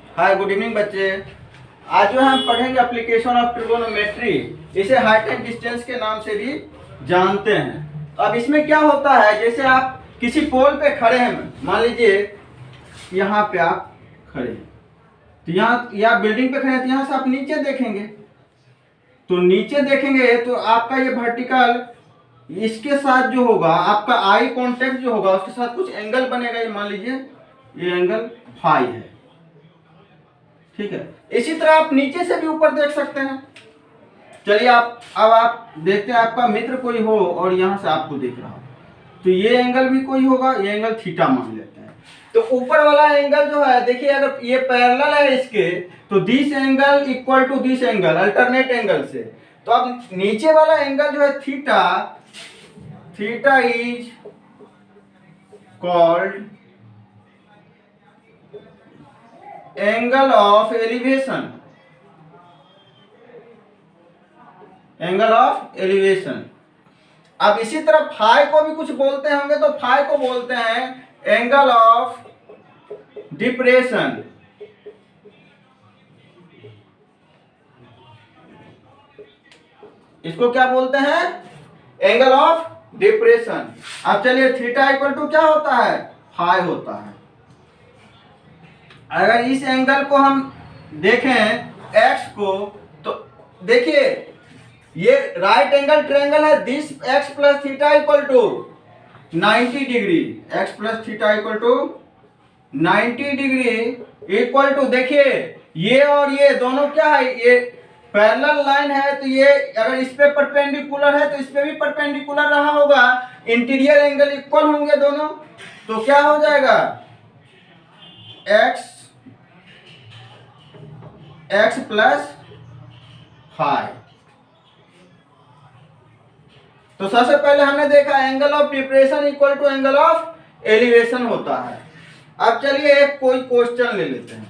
Hi good evening बच्चे। आज जो हम पढ़ेंगे एप्लीकेशन ऑफ ट्रिगोनोमेट्री, इसे हाइट एंड डिस्टेंस के नाम से भी जानते हैं। तो अब इसमें क्या होता है, जैसे आप किसी पोल पे खड़े हैं, मान लीजिए यहाँ पे आप खड़े हैं, तो यहाँ या बिल्डिंग पे खड़े हैं, तो यहाँ से आप नीचे देखेंगे, तो नीचे देखेंगे तो आपका ये वर्टिकल इसके साथ जो होगा, आपका आई कांटेक्ट जो होगा उसके साथ कुछ एंगल बनेगा। ये मान लीजिए ये एंगल फाई है, ठीक है। इसी तरह आप नीचे से भी ऊपर देख सकते हैं। चलिए अब आप देखते हैं, आपका मित्र कोई हो और यहाँ से आपको देख रहा हो, तो ये एंगल भी कोई होगा, ये एंगल थीटा मान लेते हैं। तो ऊपर वाला एंगल जो है, देखिए अगर ये पैरेलल है इसके, तो this angle equal to this angle, alternate angle से। तो अब नीचे वाला एंगल जो है theta, theta is called angle of elevation, angle of elevation. अब इसी तरह फाई को भी कुछ बोलते होंगे, तो फाई को बोलते हैं एंगल ऑफ डिप्रेशन। इसको क्या बोलते हैं? Angle of depression. अब चलिए थीटा इक्वल टू क्या होता है? फाई होता है। अगर इस एंगल को हम देखें एक्स को, तो देखिए ये राइट एंगल ट्रायंगल है, this X plus theta equal to 90 degree, X plus theta equal to 90 degree equal to, देखिए ये और ये दोनों क्या है, ये पैरेलल लाइन है, तो ये अगर इस पे परपेंडिकुलर है तो इस पे भी परपेंडिकुलर रहा होगा, इंटीरियर एंगल इक्वल होंगे दोनों, तो क्या हो जाएगा एक्स प्लस फाई। तो सबसे पहले हमने देखा angle of depression equal to angle of elevation होता है। अब चलिए एक कोई क्वेश्चन ले लेते हैं।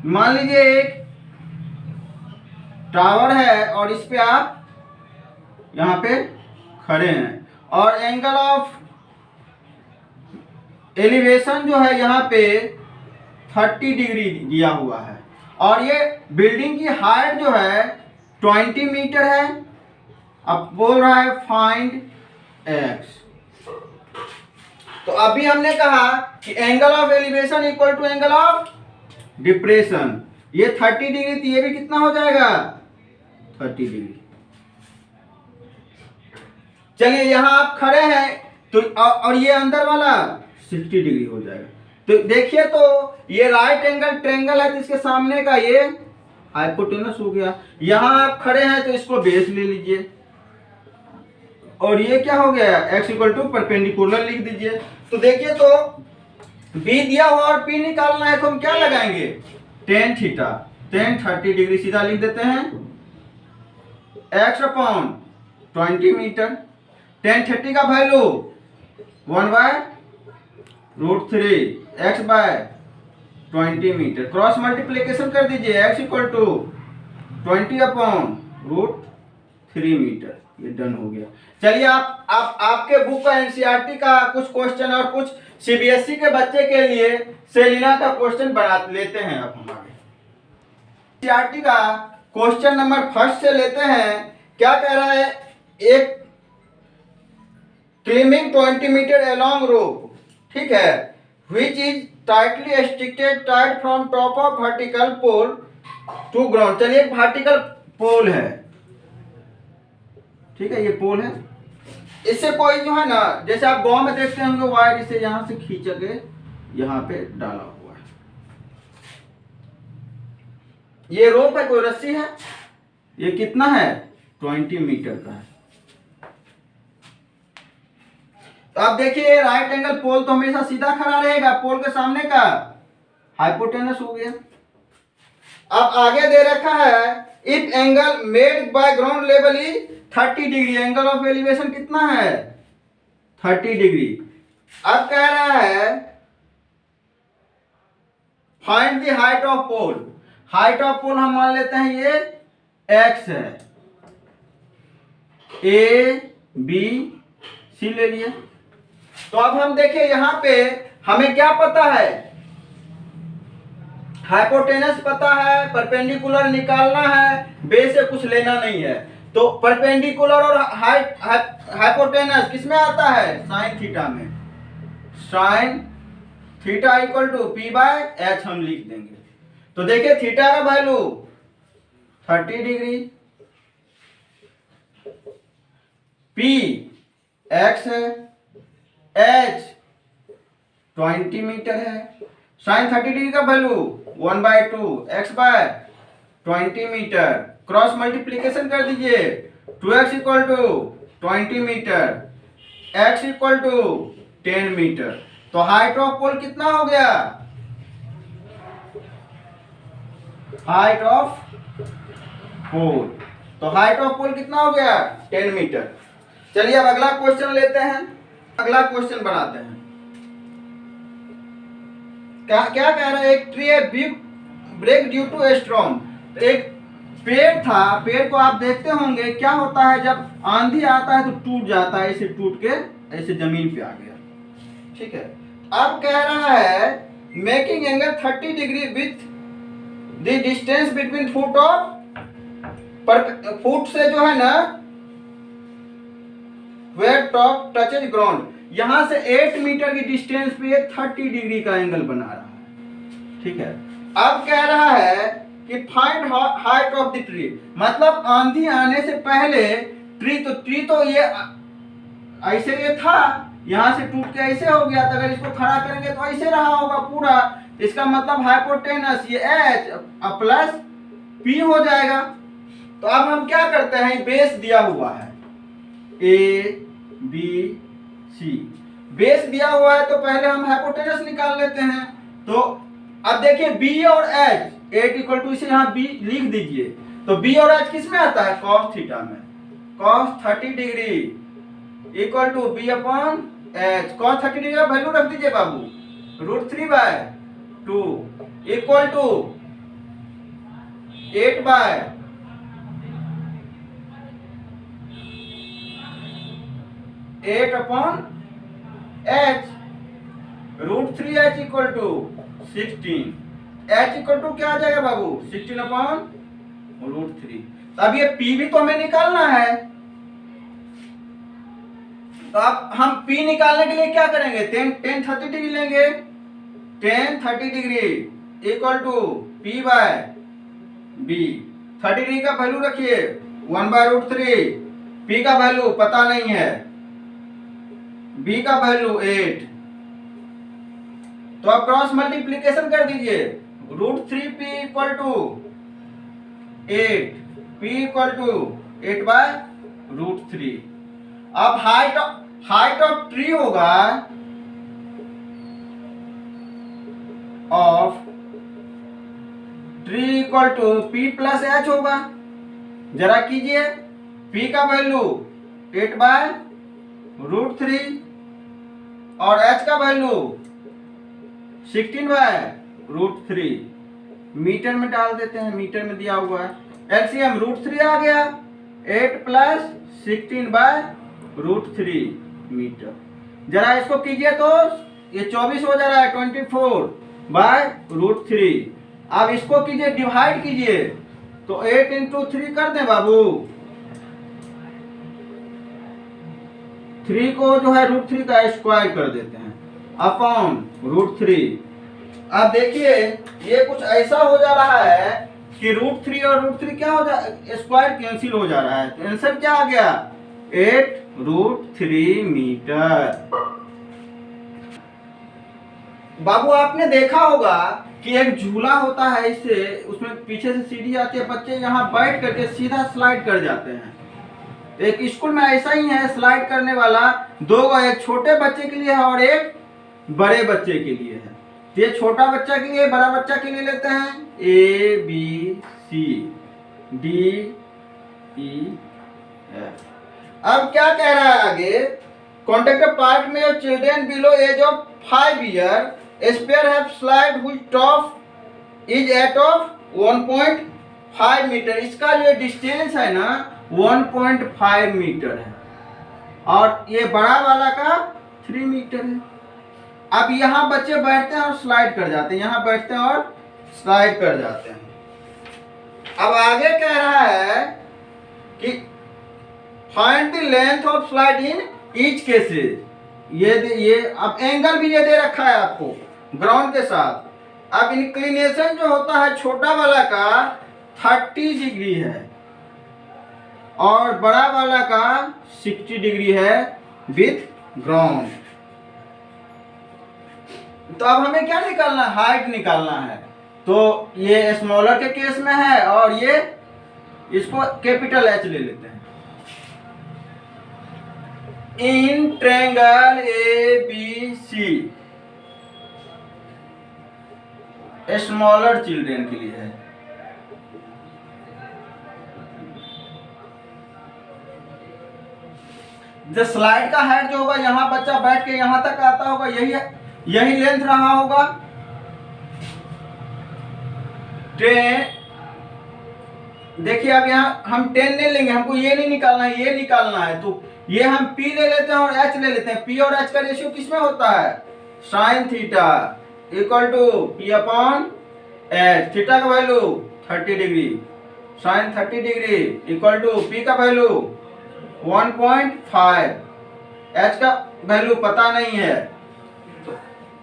मान लीजिए एक टावर है और इस पे आप यहाँ पे खड़े हैं और एंगल ऑफ एलिवेशन जो है यहाँ पे 30 डिग्री दिया हुआ है, और ये बिल्डिंग की हाइट जो है 20 मीटर है। अब बोल रहा है फाइंड एक्स। तो अभी हमने कहा कि angle of elevation equal to angle of depression, ये 30 डिग्री थी, ये भी कितना हो जाएगा 30 डिग्री। चलिए यहां आप खड़े हैं तो और ये अंदर वाला 60 डिग्री हो जाएगा। तो देखिए तो ये राइट एंगल ट्रायंगल है, तो इसके सामने का ये हाइपोटेनस हो गया। यहां आप खड़े हैं तो इसको बेस ले लीजिए, और ये क्या हो गया x इक्वल टू परपेंडिकुलर लिख दीजिए। तो देखिए तो b दिया हुआ और p निकालना है, तो हम क्या लगाएंगे टेन थीटा, टेन 30 डिग्री सीधा लिख देते हैं x अपॉन 20 मीटर। टेन 30 का value 1/√3 x by 20 metre, cross multiplication कर दीजिए, x equal to 20 upon √3 metre. ये डन हो गया। चलिए आप आपके बुक का एनसीईआरटी का कुछ क्वेश्चन और कुछ सीबीएसई के बच्चे के लिए सेलिना का क्वेश्चन बना लेते हैं। अब हम आगे एनसीईआरटी का क्वेश्चन नंबर फर्स्ट से लेते हैं। क्या कह रहा है, एक क्लिम्बिंग 20 मीटर अलोंग रोप, ठीक है, which is tightly restricted tied from top of vertical pole to ground। चलिए एक वर्टिकल पोल है, ठीक है, ये पोल है। इससे कोई जो है ना, जैसे आप गांव में देखते होंगे वायर इसे यहां से खींच के यहां पे डाला हुआ है, ये रोप है, कोई रस्सी है, ये कितना है 20 मीटर का है। तो आप देखिए राइट एंगल पोल तो हमेशा सीधा खड़ा रहेगा, पोल के सामने का हाइपोटेनस हो गया। अब आगे दे रखा है if angle made by ground level is 30 degree, angle of elevation कितना है 30 डिग्री। अब कह रहा है find the height of pole. Height of pole हम मान लेते हैं ये x है, a b c ले लिए। तो अब हम देखिए यहाँ पे हमें क्या पता है, हाइपोटेनस पता है, परपेंडिकुलर निकालना है, बेस से कुछ लेना नहीं है। तो परपेंडिकुलर और हाइपोटेनस किस में आता है? साइन थीटा में। Sine theta equal to P by H हम लिख देंगे। तो देखिए थीटा का वैल्यू 30 डिग्री, पी एक्स है, एच 20 मीटर है। साइन 30 डिग्री का value 1/2 X by 20 metre. Cross multiplication कर दीजिए, 2x equal to 20 metre, x equal to 10 metre. तो हाइट ऑफ पोल कितना हो गया? हाइट ऑफ पोल, तो हाइट ऑफ पोल कितना हो गया? 10 मीटर। चलिए अब अगला क्वेश्चन लेते हैं, अगला क्वेश्चन बनाते हैं। क्या क्या कह रहा है? एक ट्री है big break due to storm. एक पेड़ था, पेड़ को आप देखते होंगे क्या होता है जब आंधी आता है तो टूट जाता है, ऐसे टूट के ऐसे जमीन पे आ गया। ठीक है, अब कह रहा है making angle 30 degree with the distance between foot of, पर फुट से जो है ना वेयर टॉप टचेज ग्राउंड, यहां से 8 मीटर की डिस्टेंस पे 30 डिग्री का एंगल बना रहा है। ठीक है, अब कह रहा है कि find height of the tree, मतलब आंधी आने से पहले ट्री तो ये ऐसे ये था, यहां से टूट के ऐसे हो गया था। अगर इसको खड़ा करेंगे तो ऐसे रहा होगा पूरा। इसका मतलब हाइपोटेनस ये एच प्लस पी हो जाएगा। तो अब हम क्या करते हैं, बेस दिया हुआ है ए बी सी, बेस दिया हुआ है तो पहले हम हाइपोटेनस निकाल लेते हैं। तो अब देखिए बी और एच 8 इक्वल टू, इसे यहाँ बी लिख दीजिए। तो बी और एच किस में आता है? कॉस थीटा में। Cos 30 degree equal to B upon H. Cos 30 degree का वैल्यू रख दीजिए बाबू, √3/2 equal to 8/8 upon H. √3h equal to 16, h equal to क्या आ जाएगा बाबू? 16 अपॉन √3। तो अब ये p भी तो हमें निकालना है। तो अब हम p निकालने के लिए क्या करेंगे? 10 30 डिग्री लेंगे। 10 30 degree equal to p by b। 30 degree का वैल्यू रखिए 1/√3, p का वैल्यू पता नहीं है, b का वैल्यू 8। तो आप क्रॉस मल्टीप्लीकेशन कर दीजिए, √3p equal to 8, p equal to 8/√3। अब हाइट ऑफ ट्री होगा of tree equal to p plus H होगा। जरा कीजिए, p का वैल्यू 8/√3 और h का वैल्यू 16/√3। मीटर में डाल देते हैं, मीटर में दिया हुआ है। एलसीएम √3 आ गया, 8 प्लस 16/√3 मीटर। जरा इसको कीजिए तो ये 24 हो जा रहा है, 24/√3। अब इसको कीजिए, डिवाइड कीजिए तो 8 इंटू 3 कर दे बाबू। 3 को जो है √3 का स्क्वायर कर देते हैं अपॉन √3। अब देखिए ये कुछ ऐसा हो जा रहा है कि √3 और √3 क्या हो जा, स्क्वायर कैंसिल हो जा रहा है। तो आंसर क्या आ गया? 8√3 मीटर। बाबू आपने देखा होगा कि एक झूला होता है, इससे उसमें पीछे से सीढ़ी आती है, बच्चे यहाँ बैठ करके सीधा स्लाइड कर जाते हैं। एक स्कूल में ऐसा ही है, स्लाइड करने वाला 2, एक छोटे बच्चे के लिए है और एक बड़े बच्चे के लिए है। तो ये छोटा बच्चा के लिए, बड़ा बच्चा के लिए लेते हैं A B C D E F। अब क्या कह रहा है आगे? कॉन्टेक्ट पार्ट में children below age of 5 year spare have slide which top is at of 1.5 metre. इसका जो डिस्टेंस है ना 1.5 मीटर है और ये बड़ा वाला का 3 मीटर है। अब यहाँ बच्चे बैठते हैं और स्लाइड कर जाते हैं, यहाँ बैठते हैं और स्लाइड कर जाते हैं। अब आगे कह रहा है कि find the length of slide in each cases. ये अब एंगल भी ये दे रखा है आपको ग्राउंड के साथ। अब इंक्लिनेशन जो होता है छोटा वाला का 30 डिग्री है और बड़ा वाला का 60 डिग्री है विथ ग्राउंड। तो अब हमें क्या निकालना है? हाइट निकालना है। तो ये स्मॉलर के केस में है और ये इसको कैपिटल एच ले लेते हैं। In triangle A B C, smaller children के लिए है। जो स्लाइड का हाइट जो होगा, यहाँ बच्चा बैठ के यहाँ तक आता होगा, यही लेंथ रहा होगा। 10, देखिए अब यहाँ हम 10 नहीं लेंगे, हमको ये नहीं निकालना है, ये निकालना है। तो ये हम P ले लेते हैं और H ले लेते हैं। P और H का रेशियो किसमें होता है? Sine theta equal to P upon H। Theta का value 30 degree, sine 30 degree equal to P का वैल्यू 1.5, H का वैल्यू पता नहीं है। तो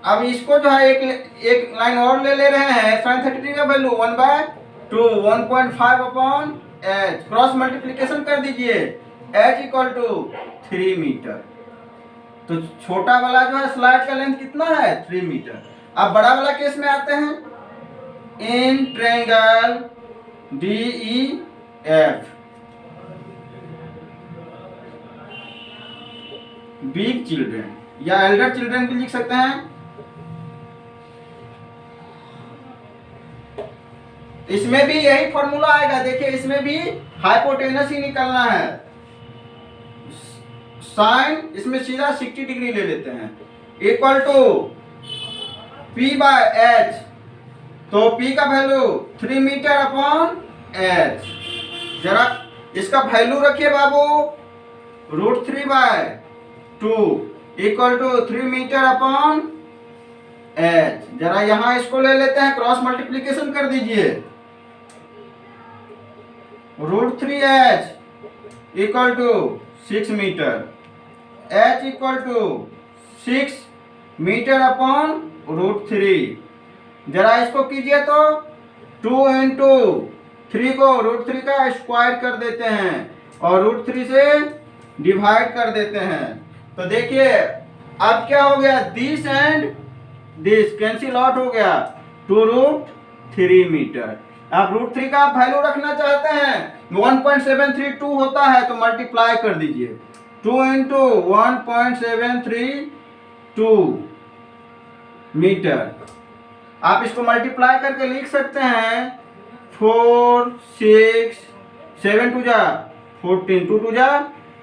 अब इसको जो है एक लाइन और ले रहे हैं। साइन 30 डिग्री का value 1/2, 1.5 upon H, cross multiplication कर दीजिए। H equal to 3 metre. तो छोटा वाला जो है स्लाइड का लेंथ कितना है? 3 मीटर। अब बड़ा वाला केस में आते हैं। In triangle DEF, big children या एल्डर चिल्ड्रेन भी लिख सकते हैं। इसमें भी यही फॉर्मूला आएगा। देखिए इसमें भी हाइपोटेनस ही निकालना है। साइन इसमें सीधा 60 डिग्री ले लेते हैं equal to P by H। तो P का वैल्यू 3 मीटर अपॉन H। जरा इसका वैल्यू रखिए बाबू, √3/2 equal to 3 metre upon H। जरा यहां इसको ले लेते हैं, क्रॉस मल्टीप्लीकेशन कर दीजिए। √3H equal to 6 metre, H equal to 6 metre upon √3। जरा इसको कीजिए तो 2 इंटू 3 को √3 का स्क्वायर कर देते हैं और √3 से डिवाइड कर देते हैं। तो देखिए अब क्या हो गया, this and this cancel out हो गया, 2√3 मीटर। आप √3 का वैल्यू रखना चाहते हैं, 1.732 होता है तो मल्टीप्लाई कर दीजिए। 2 इंटू 1.732 मीटर। आप इसको मल्टीप्लाई करके लिख सकते हैं 4, 6, 7 2 जा 14, 2 2 जा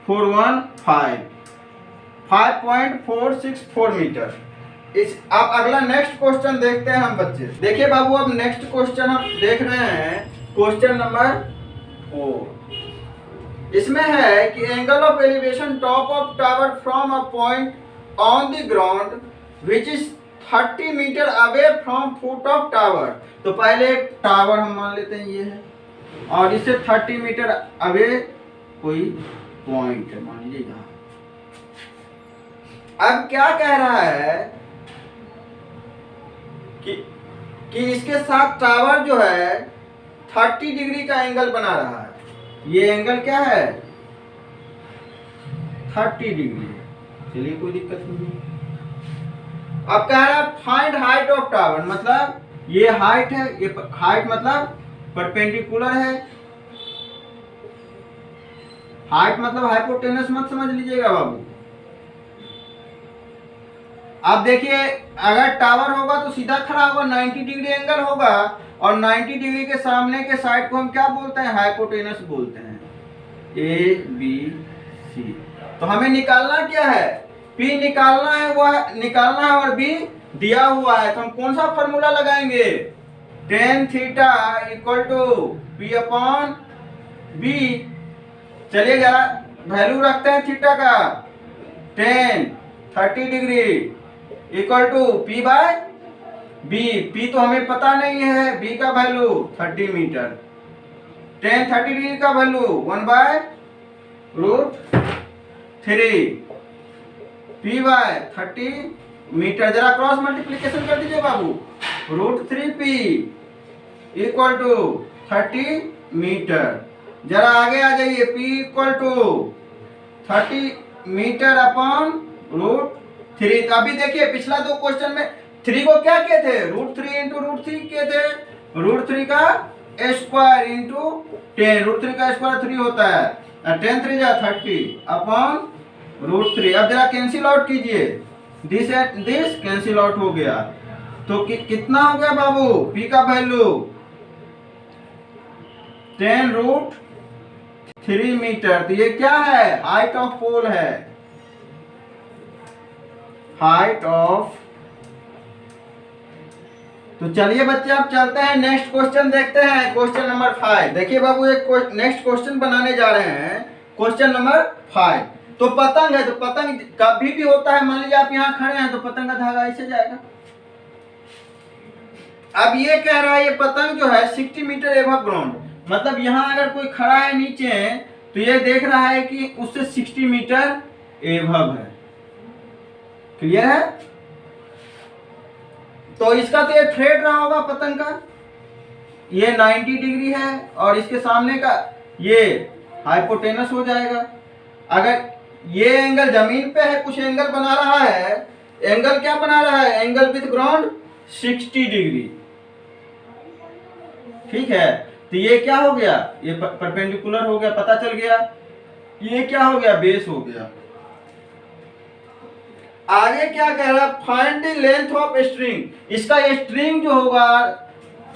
4 1 5, 5.464 मीटर। आप अगला नेक्स्ट क्वेश्चन देखते हैं हम बच्चे। देखिए बाबू, अब नेक्स्ट क्वेश्चन हम देख रहे हैं, क्वेश्चन नंबर 4। इसमें है कि angle of elevation top of tower from a point on the ground which is 30 metre away from foot of tower. तो पहले एक टावर हम मान लेते हैं ये है और इससे 30 मीटर अवे कोई पॉइंट है, मान लीजिए यहाँ। अब क्या कह रहा है कि इसके साथ टावर जो है 30 डिग्री का एंगल बना रहा है। ये एंगल क्या है? 30 डिग्री। चलिए कोई दिक्कत नहीं। अब कह रहा है फाइंड हाइट ऑफ टावर, मतलब ये हाइट है, ये हाइट मतलब परपेंडिकुलर है। हाइट मतलब हाइपोटेनस मत समझ लीजिएगा बाबू। आप देखिए अगर टावर होगा तो सीधा खड़ा होगा, 90 डिग्री एंगल होगा और 90 डिग्री के सामने के साइड को हम क्या बोलते हैं? हाइपोटेनस बोलते हैं। ABC। तो हमें निकालना क्या है? P निकालना है, वह निकालना है और B दिया हुआ है। तो हम कौन सा फॉर्मूला लगाएंगे? tan theta equal to P upon B। चलिए जरा वैल्यू रखते हैं थीटा का। tan 30 degree equal to P by B, P तो हमें पता नहीं है, बी का वैल्यू 30 मीटर। टेन 30 डिग्री का वैल्यू 1/√3 पी बाय 30 मीटर। जरा क्रॉस मल्टीप्लीकेशन कर दीजिए बाबू। √3p equal to 30 metre. जरा आगे आ जाइए, p equal to 30 metre upon √3। तो अभी देखिए पिछला दो क्वेश्चन में 3 को क्या किए थे, √3 इंटू √3 किए थे, √3 का स्क्वायर इंटू 10, √3 का स्क्वायर 3 होता है, 10 3 जा 30 अपॉन √3। अब जरा कैंसिल आउट कीजिए, this and this cancel out हो गया। तो कितना हो गया बाबू, p का वैल्यू 10√3 मीटर। तो ये क्या है, हाइट ऑफ पोल है, हाइट ऑफ। तो चलिए बच्चे अब चलते हैं नेक्स्ट क्वेश्चन देखते हैं, क्वेश्चन नंबर 5। देखिए बाबू एक नेक्स्ट क्वेश्चन बनाने जा रहे हैं, क्वेश्चन नंबर 5। तो पतंग है, तो पतंग कभी भी होता है, मान लीजिए आप यहाँ खड़े हैं तो पतंग का धागा ऐसे जाएगा। अब ये कह रहा है ये पतंग जो है 60 मीटर एबव ग्राउंड, मतलब यहाँ अगर कोई खड़ा है नीचे तो ये देख रहा है कि उससे 60 मीटर एबव है। क्लियर है? तो इसका तो ये थ्रेड रहा होगा पतंग का, ये 90 डिग्री है और इसके सामने का ये हाइपोटेनस हो जाएगा। अगर ये एंगल जमीन पे है, कुछ एंगल बना रहा है, एंगल क्या बना रहा है, एंगल विद ग्राउंड 60 डिग्री। ठीक है, तो ये क्या हो गया, ये परपेंडिकुलर हो गया, पता चल गया। ये क्या हो गया, बेस हो गया। आगे क्या कह रहा है, find the length of string. इसका स्ट्रिंग जो होगा,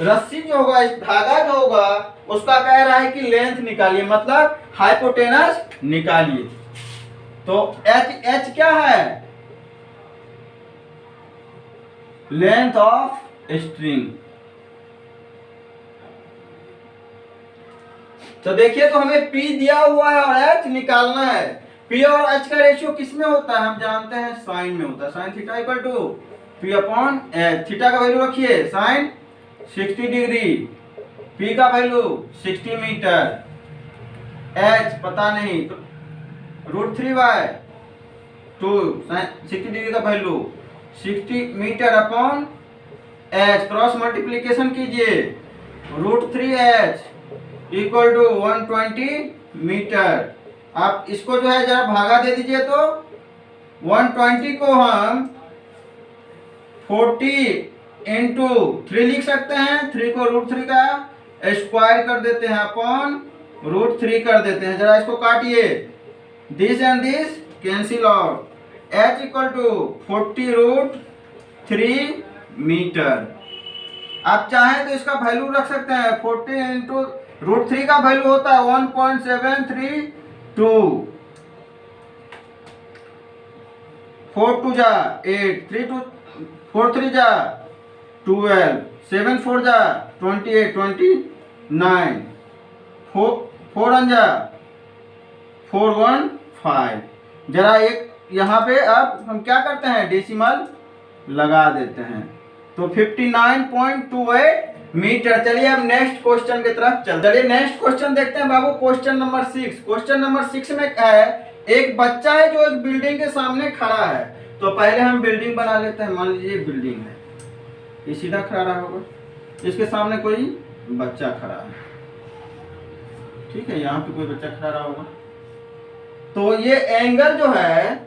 रस्सी जो होगा, इस धागा जो होगा, उसका कह रहा है कि लेंथ निकालिए, मतलब हाइपोटेनस निकालिए। तो एच क्या है, लेंथ ऑफ स्ट्रिंग। तो देखिए, तो हमें P दिया हुआ है और H निकालना है। P और H का रेशियो किस में होता है, हम जानते हैं साइन में होता है। Sine theta equal to P upon H। Theta का वैल्यू रखिए साइन 60 डिग्री, P का वैल्यू 60 मीटर, H पता नहीं, तो √3/2 60 डिग्री का value 60 metre upon H। Cross multiplication कीजिए, √3H इक्वल टू 120 मीटर। आप इसको जो है जरा भागा दे दीजिए, तो 120 को हम 40 इंटू 3 लिख सकते हैं, 3 को √3 का स्क्वायर कर देते हैं अपॉन √3 कर देते हैं। जरा इसको काटिए, this and this cancel out, H equal to 40√3 metre. आप चाहें तो इसका वैल्यू रख सकते हैं, 40 इंटू √3 का वैल्यू होता है 1.732, 4 2 जा 8, 3 2 4 3 जा 12, 7 4 जा 28, 29, 4 1 जा 4 1 5। जरा एक यहाँ पे अब हम क्या करते हैं, डेसिमल लगा देते हैं, तो 59.28 मीटर। चलिए अब नेक्स्ट क्वेश्चन की तरफ चलिए नेक्स्ट क्वेश्चन देखते हैं बाबू, क्वेश्चन नंबर 6। क्वेश्चन नंबर 6 में क्या है, एक बच्चा है जो एक बिल्डिंग के सामने खड़ा है। तो पहले हम बिल्डिंग बना लेते हैं, मान लीजिए बिल्डिंग है, ये सीधा खड़ा रहा होगा, इसके सामने कोई बच्चा खड़ा है। ठीक है, यहाँ पे कोई बच्चा खड़ा रहा होगा। तो ये एंगल जो है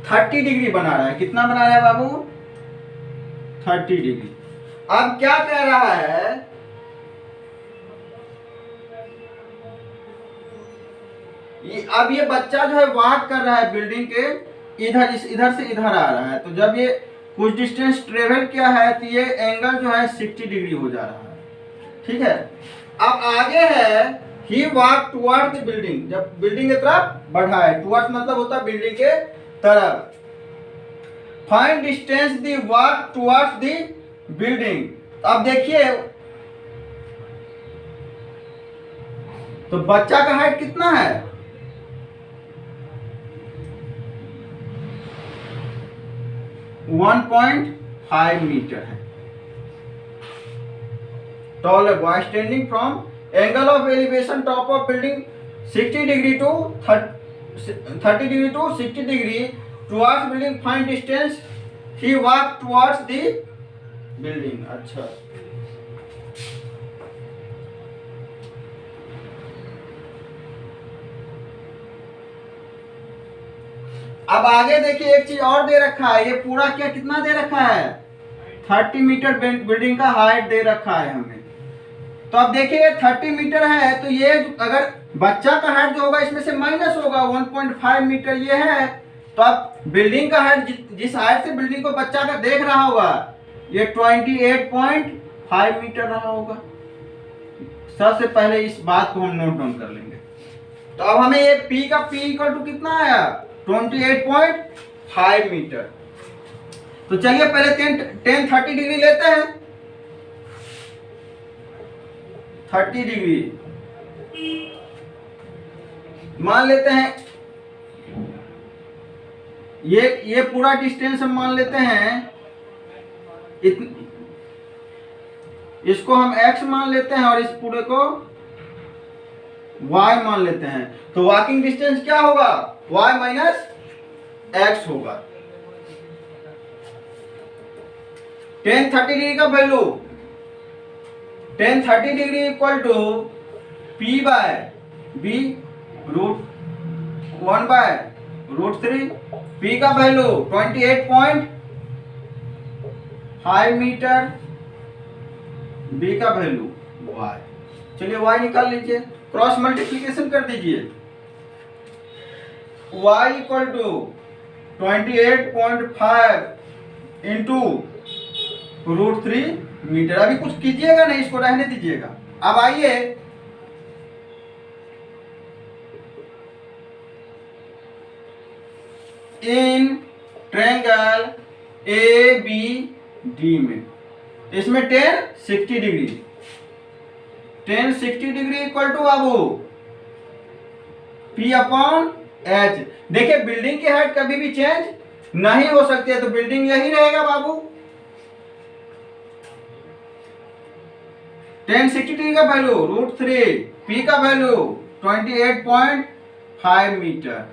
30 डिग्री बना रहा है। कितना बना रहा है बाबू, 30 डिग्री। अब क्या कह रहा है, अब ये बच्चा जो है वॉक कर रहा है बिल्डिंग के इधर से इधर आ रहा है। तो जब ये कुछ डिस्टेंस ट्रेवल किया है तो ये एंगल जो है 60 डिग्री हो जा रहा है। ठीक है, अब आगे है, ही वॉक टुवर्ड द बिल्डिंग, जब बिल्डिंग की तरफ बढ़ा है, टुवर्ड्स मतलब होता है बिल्डिंग के तरफ। Find distance the walk towards the building. अब देखिए, तो बच्चा का हाइट कितना है, 1.5 मीटर है। टॉल है boy standing from angle of elevation top of building 60 degree to 30 degree to 60 degree towards building, find distance he walk towards the building. अच्छा, अब आगे देखिए एक चीज और दे रखा है। ये पूरा क्या कितना दे रखा है? 30 मीटर बिल्डिंग का हाइट दे रखा है हमें। तो अब देखिए 30 मीटर है, तो ये अगर बच्चा का हाइट जो होगा इसमें से माइनस होगा, 1.5 मीटर ये है। तो अब बिल्डिंग का हाइट जिस हाइट से बिल्डिंग को बच्चा का देख रहा होगा ये 28.5 मीटर रहा होगा। सबसे पहले इस बात को हम नोट डाउन कर लेंगे। तो अब हमें ये P का P इक्वल टू कितना आया? 28.5 मीटर। तो चलिए पहले 10 30 डिग्री लेते हैं। 30 डिग्री मान लेते हैं, ये पूरा डिस्टेंस हम मान लेते हैं, इसको हम x मान लेते हैं और इस पूरे को y मान लेते हैं। तो वॉकिंग डिस्टेंस क्या होगा? y माइनस x होगा। 10 30 डिग्री का value 10 30 degree equal to P by B root 1 by root 3। P का वैल्यू 28.5 मीटर, B का वैल्यू y। चलिए y निकाल लीजिए, क्रॉस मल्टीप्लिकेशन कर दीजिए। y equal to 28.5 into root 3 metre. अभी कुछ कीजिएगा नहीं, इसको रहने दीजिएगा। अब आइए इन ट्रायंगल ABD में, इसमें 10 60 डिग्री, 10 60 डिग्री इक्वल टू बाबू P अपॉन H। देखिए बिल्डिंग की हाइट कभी भी चेंज नहीं हो सकती है, तो बिल्डिंग यही रहेगा बाबू। 10 60 डिग्री का वैल्यू रूट 3, P का वैल्यू 28.5 मीटर,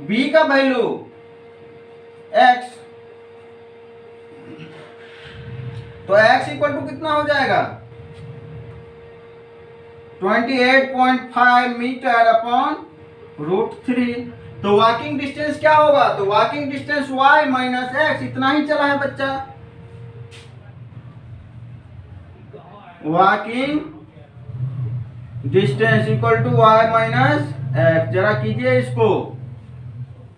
B का वैल्यू x। तो x इक्वल टू कितना हो जाएगा? 28.5 मीटर अपॉन रूट 3। तो वॉकिंग डिस्टेंस क्या होगा? तो walking distance y minus x, इतना ही चला है बच्चा। Walking distance equal to y minus x। जरा कीजिए इसको।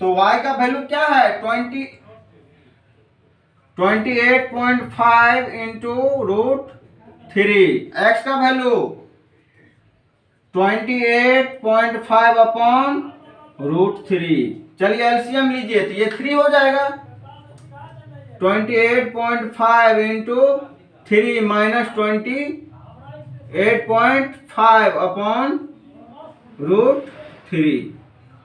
तो y का वैल्यू क्या है? 28.5 इंटू रूट 3। x का वैल्यू 28.5 अपॉन रूट 3। चलिए एलसीएम लीजिए, तो ये 3 हो जाएगा। 28.5 इंटू 3 माइनस 28.5 अपॉन रूट 3।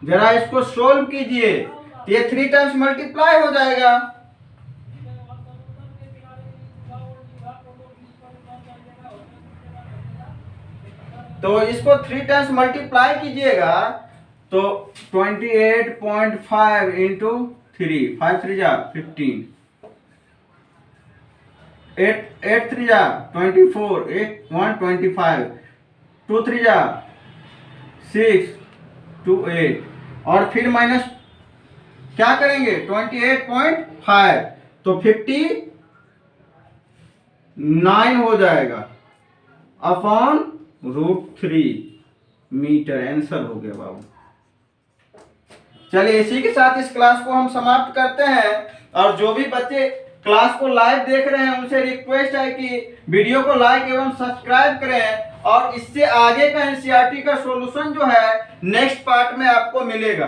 जरा इसको सोल्व कीजिए, तो ये 3 टाइम्स मल्टीप्लाई हो जाएगा। तो इसको 3 टाइम्स मल्टीप्लाई कीजिएगा तो 28.5 इंटू 3, 5 3 जा 15, 8 3 जा 24, 1 25, 2 3 जा 6, 2 8, और फिर माइनस क्या करेंगे? 28.5, तो 59 हो जाएगा अपॉन रूट 3 मीटर। आंसर हो गया बाबू। चलिए इसी के साथ इस क्लास को हम समाप्त करते हैं। और जो भी बच्चे क्लास को लाइव देख रहे हैं उनसे रिक्वेस्ट है कि वीडियो को लाइक एवं सब्सक्राइब करें, और इससे आगे का एनसीईआरटी का सॉल्यूशन जो है नेक्स्ट पार्ट में आपको मिलेगा।